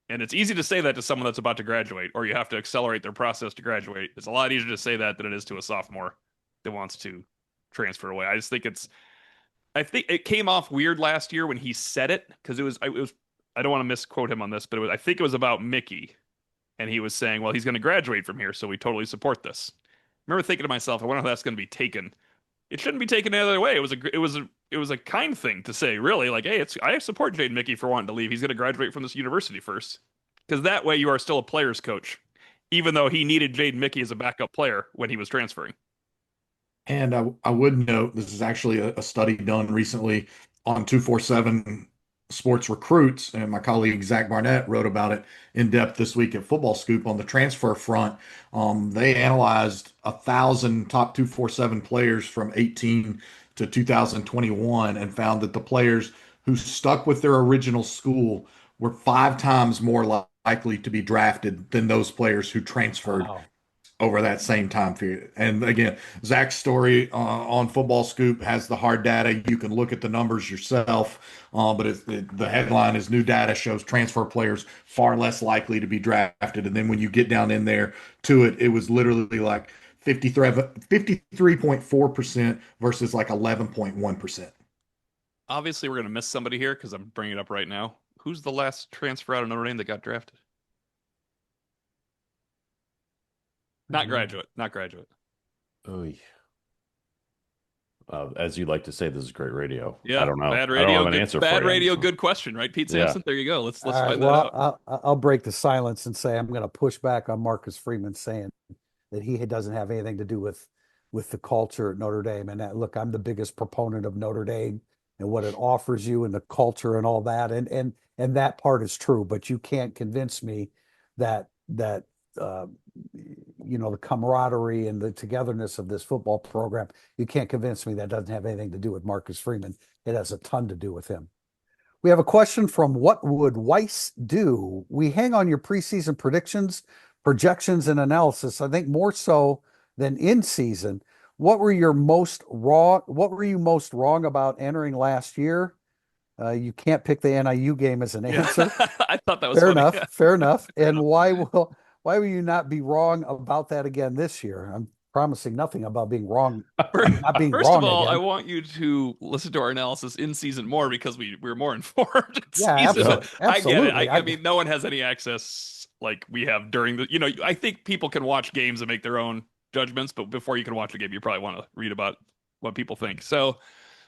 And it's easy to say that to someone that's about to graduate, or you have to accelerate their process to graduate. It's a lot easier to say that than it is to a sophomore that wants to transfer away. I think it came off weird last year when he said it because it was, I don't want to misquote him on this, but I think it was about Mickey And he was saying, well, he's going to graduate from here, so we totally support this. I remember thinking to myself, I wonder how that's going to be taken. It shouldn't be taken any other way. It was a kind thing to say, really. Like, hey, I support Jaden Mickey for wanting to leave. He's going to graduate from this university first, because that way you are still a player's coach, even though he needed Jaden Mickey as a backup player when he was transferring. And I would note this is actually a study done recently on 247 Sports Recruits, and my colleague Zach Barnett wrote about it in depth this week at Football Scoop on the transfer front. They analyzed 1,000 top 247 players from 18 to 2021 and found that the players who stuck with their original school were 5 times more likely to be drafted than those players who transferred Wow. over that same time period. And again, Zach's story on Football Scoop has the hard data. You can look at the numbers yourself, but the headline is new data shows transfer players far less likely to be drafted. And then when you get down in there to it, it was literally like 53.4% versus like 11.1%. Obviously, we're going to miss somebody here because I'm bringing it up right now. Who's the last transfer out of Notre Dame that got drafted? Not graduate. Not graduate. Oy. As you like to say, this is great radio. Yeah, I don't know. bad I don't radio. have an answer Bad for you. radio. Good question, right, Pete Yeah. Sampson? There you go. Let's All right. find that Well, out. I'll break the silence and say I'm going to push back on Marcus Freeman saying that he doesn't have anything to do with the culture at Notre Dame. And that, look, I'm the biggest proponent of Notre Dame and what it offers you and the culture and all that. And that part is true, but you can't convince me that uh, the camaraderie and the togetherness of this football program. You can't convince me that doesn't have anything to do with Marcus Freeman. It has a ton to do with him. We have a question from What Would Weiss Do? We hang on your preseason predictions, projections, and analysis, I think more so than in season. What were you most wrong about entering last year? You can't pick the NIU game as an Yeah. answer. I thought that was Fair funny. enough. Yeah. Fair enough. Fair And enough. why will you not be wrong about that again this year? I'm promising nothing about being wrong, not being First of wrong all, I again. want you to listen to our analysis in season more because we're more informed in Yeah, season. absolutely. I get it. Absolutely. I mean, no one has any access like we have during the. I think people can watch games and make their own judgments, but before you can watch a game, you probably want to read about what people think. So,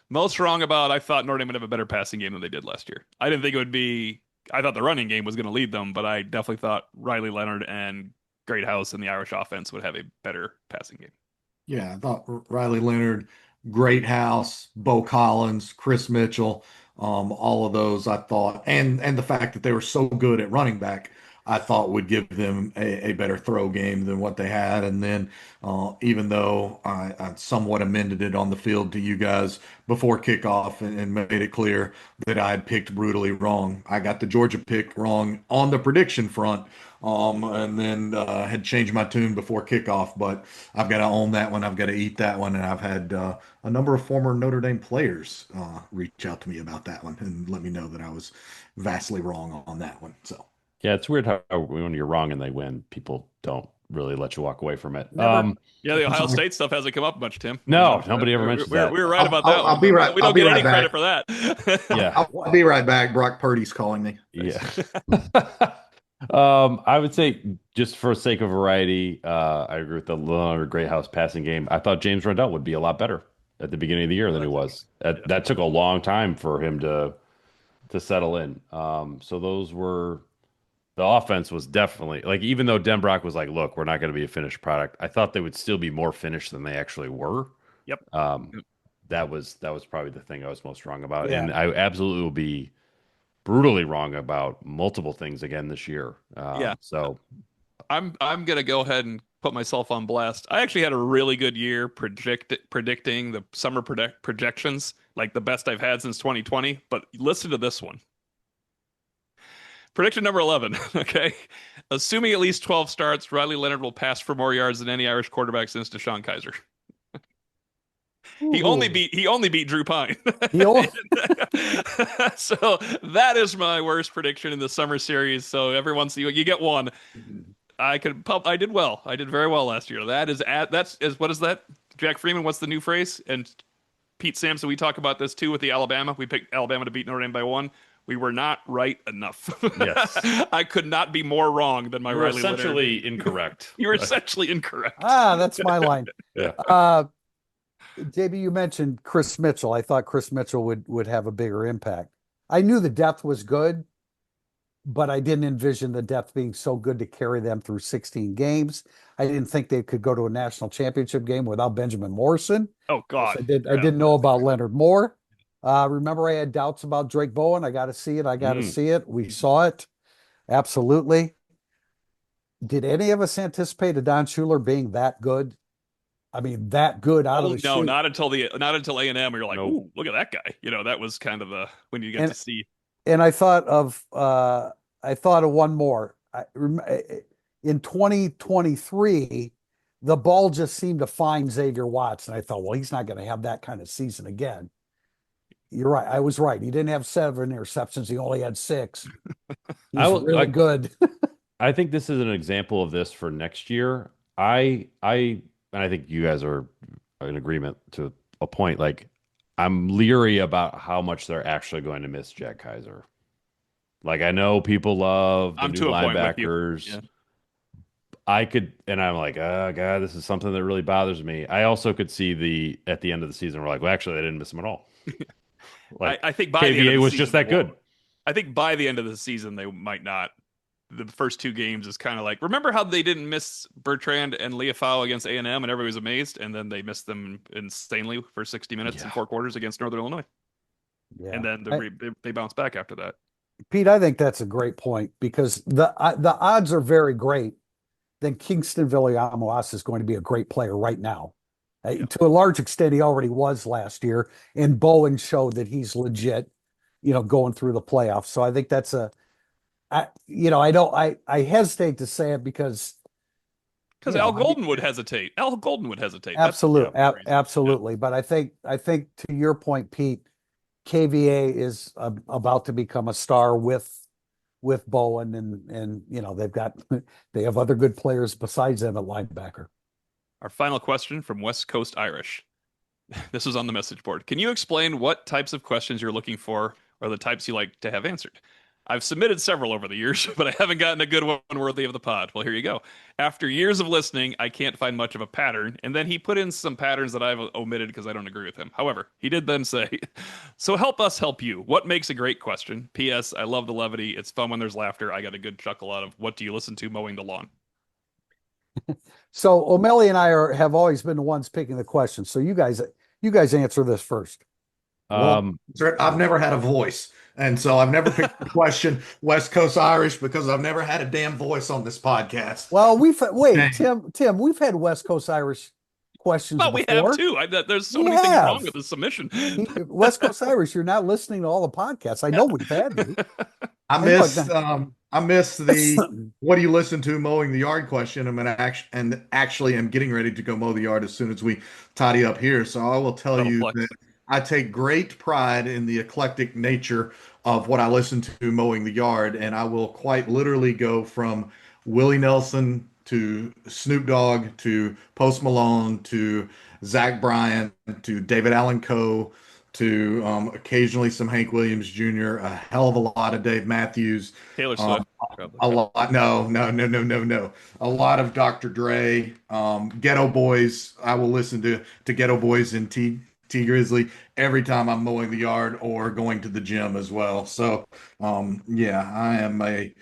most wrong about I thought Notre Dame would have a better passing game than they did last year. I didn't think it would be. I thought the running game was going to lead them, but I definitely thought Riley Leonard and Greathouse and the Irish offense would have a better passing game. Yeah, I thought Riley Leonard, Great House, Bo Collins, Chris Mitchell, all of those I thought, and the fact that they were so good at running back, I thought would give them a better throw game than what they had. And then, even though I somewhat amended it on the field to you guys before kickoff and made it clear that I had picked brutally wrong, I got the Georgia pick wrong on the prediction front. And then had changed my tune before kickoff, but I've got to own that one. I've got to eat that one, and I've had a number of former Notre Dame players reach out to me about that one and let me know that I was vastly wrong on that one. So Yeah, it's weird how when you're wrong and they win, people don't really let you walk away from it. Never. Yeah, the Ohio State stuff hasn't come up much, Tim. No, nobody ever mentions We're, that. we're right about that I'll one. be right. We I'll don't be get right any credit back. for that. Yeah. I'll be right back. Brock Purdy's calling me. Yeah. I would say just for sake of variety, I agree with the Leonard Greathouse passing game. I thought James Rundell would be a lot better at the beginning of the year than he was. That took a long time for him to settle in. So those were the offense was definitely like even though Denbrock was like, look, we're not going to be a finished product. I thought they would still be more finished than they actually were. Yep. That was probably the thing I was most wrong about, Yeah. and I absolutely will be brutally wrong about multiple things again this year. Yeah. So I'm gonna go ahead and put myself on blast. I actually had a really good year predicting the summer projections, like the best I've had since 2020. But listen to this one. Prediction number 11. Okay, assuming at least 12 starts, Riley Leonard will pass for more yards than any Irish quarterback since DeShone Kaiser. He only beat Drew Pine. So that is my worst prediction in the summer series. So every once you get one. I did well. I did very well last year. What is that? Jack Freeman, what's the new phrase? And Pete Sampson, we talk about this too with the Alabama. We picked Alabama to beat Notre Dame by 1. We were not right enough. Yes. I could not be more wrong than my You were Riley Leonard. essentially incorrect. You were essentially incorrect. That's my line. Yeah. JB, you mentioned Chris Mitchell. I thought Chris Mitchell would have a bigger impact. I knew the depth was good, but I didn't envision the depth being so good to carry them through 16 games. I didn't think they could go to a national championship game without Benjamin Morrison. Oh God. I didn't know about Leonard Moore. Remember, I had doubts about Drake Bowen. I got to see it. I got to see it. We saw it. Absolutely. Did any of us anticipate Don Schuler being that good? I mean, that good out of the No, chute. not until A&M. Where you're like, Nope. ooh, look at that guy. That was kind of the when you get to see. And I thought of one more. In 2023, the ball just seemed to find Xavier Watts, and I thought, well, he's not going to have that kind of season again. You're right. I was right. He didn't have 7 interceptions. He only had 6. He's really good. I think this is an example of this for next year. And I think you guys are in agreement to a point. Like, I'm leery about how much they're actually going to miss Jack Kaiser. Like, I know people love the new linebackers. Yeah. I'm like, oh God, this is something that really bothers me. I also could see at the end of the season, we're like, well, actually, they didn't miss him at all. Like, I think by KVA the end of the was season, just that good. I think by the end of the season, they might not. The first 2 games is kind of like, remember how they didn't miss Bertrand and Leafau against A&M and everybody was amazed, and then they missed them insanely for 60 minutes in 4 quarters against Northern Illinois. Yeah. And then they bounced back after that. Pete, I think that's a great point because the odds are very great that Kingston Viliamoas is going to be a great player right now. Yeah. To a large extent, he already was last year, and Bowen showed that he's legit, going through the playoffs. So I think that's I hesitate to say it because Al Golden would hesitate. Al Golden would hesitate. Absolutely, absolutely. Yeah. But I think to your point, Pete, KVA is about to become a star with Bowen, and they have other good players besides them at linebacker. Our final question from West Coast Irish. This was on the message board. Can you explain what types of questions you're looking for or the types you like to have answered? I've submitted several over the years, but I haven't gotten a good one worthy of the pod. Well, here you go. After years of listening, I can't find much of a pattern. And then he put in some patterns that I've omitted because I don't agree with him. However, he did then say, so help us help you. What makes a great question? P.S. I love the levity. It's fun when there's laughter. I got a good chuckle out of what do you listen to mowing the lawn? So O'Malley and I have always been the ones picking the questions. So you guys answer this first. Well, I've never had a voice. And so I've never picked the question West Coast Irish because I've never had a damn voice on this podcast. Well, Tim, we've had West Coast Irish questions before. We have too. There's so many things wrong with the submission. West Coast Irish, you're not listening to all the podcasts. I know we've had you. I miss the what do you listen to mowing the yard question. Actually am getting ready to go mow the yard as soon as we tidy up here. So I will tell you that I take great pride in the eclectic nature of what I listen to mowing the yard, and I will quite literally go from Willie Nelson to Snoop Dogg to Post Malone to Zach Bryan to David Allen Coe to occasionally some Hank Williams Jr., a hell of a lot of Dave Matthews. Taylor Swift. A lot. No. A lot of Dr. Dre, Ghetto Boys. I will listen to Ghetto Boys and T Grizzly every time I'm mowing the yard or going to the gym as well. So, I am a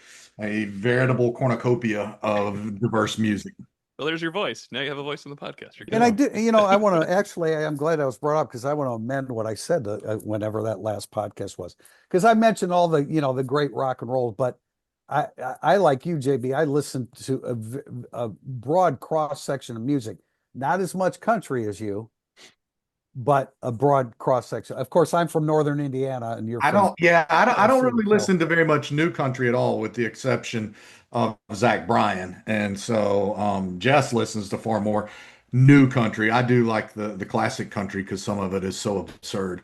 veritable cornucopia of diverse music. Well, there's your voice. Now you have a voice in the podcast. And I do, I want to actually, I'm glad I was brought up because I want to amend what I said whenever that last podcast was. Because I mentioned all the, the great rock and roll, but I like you, JB, I listen to a broad cross section of music, not as much country as you, but a broad cross section. Of course, I'm from Northern Indiana, and you're. I don't really listen to very much new country at all, with the exception of Zach Bryan. And so Jess listens to far more new country. I do like the classic country because some of it is so absurd.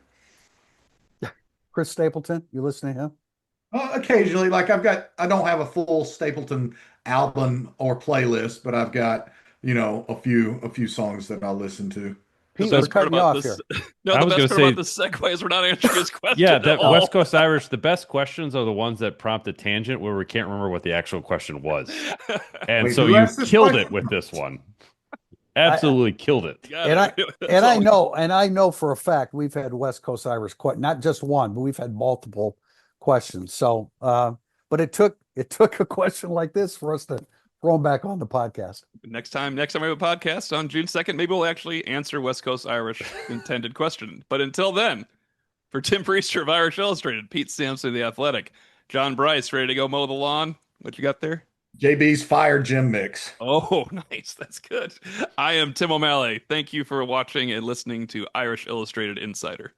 Chris Stapleton, you listen to him? Occasionally, like I don't have a full Stapleton album or playlist, but I've got a few songs that I listen to. Pete, we're best part cutting you about off this, here. no, I the was best gonna part about say, the segue is we're not answering his question yeah, at that all. West Coast Irish, the best questions are the ones that prompt a tangent where we can't remember what the actual question was. And Wait, so who you asked this killed it question? with this one. I, Absolutely killed it. Got and I it. and That's I all. know for a fact we've had West Coast Irish not just one, but we've had multiple questions. So, but it took a question like this for us to throw them back on the podcast. Next time we have a podcast on June 2nd, maybe we'll actually answer West Coast Irish intended question. But until then, for Tim Priester of Irish Illustrated, Pete Sampson of The Athletic, John Bryce, ready to go mow the lawn? What you got there? JB's Fire Gym Mix. Oh, nice. That's good. I am Tim O'Malley. Thank you for watching and listening to Irish Illustrated Insider.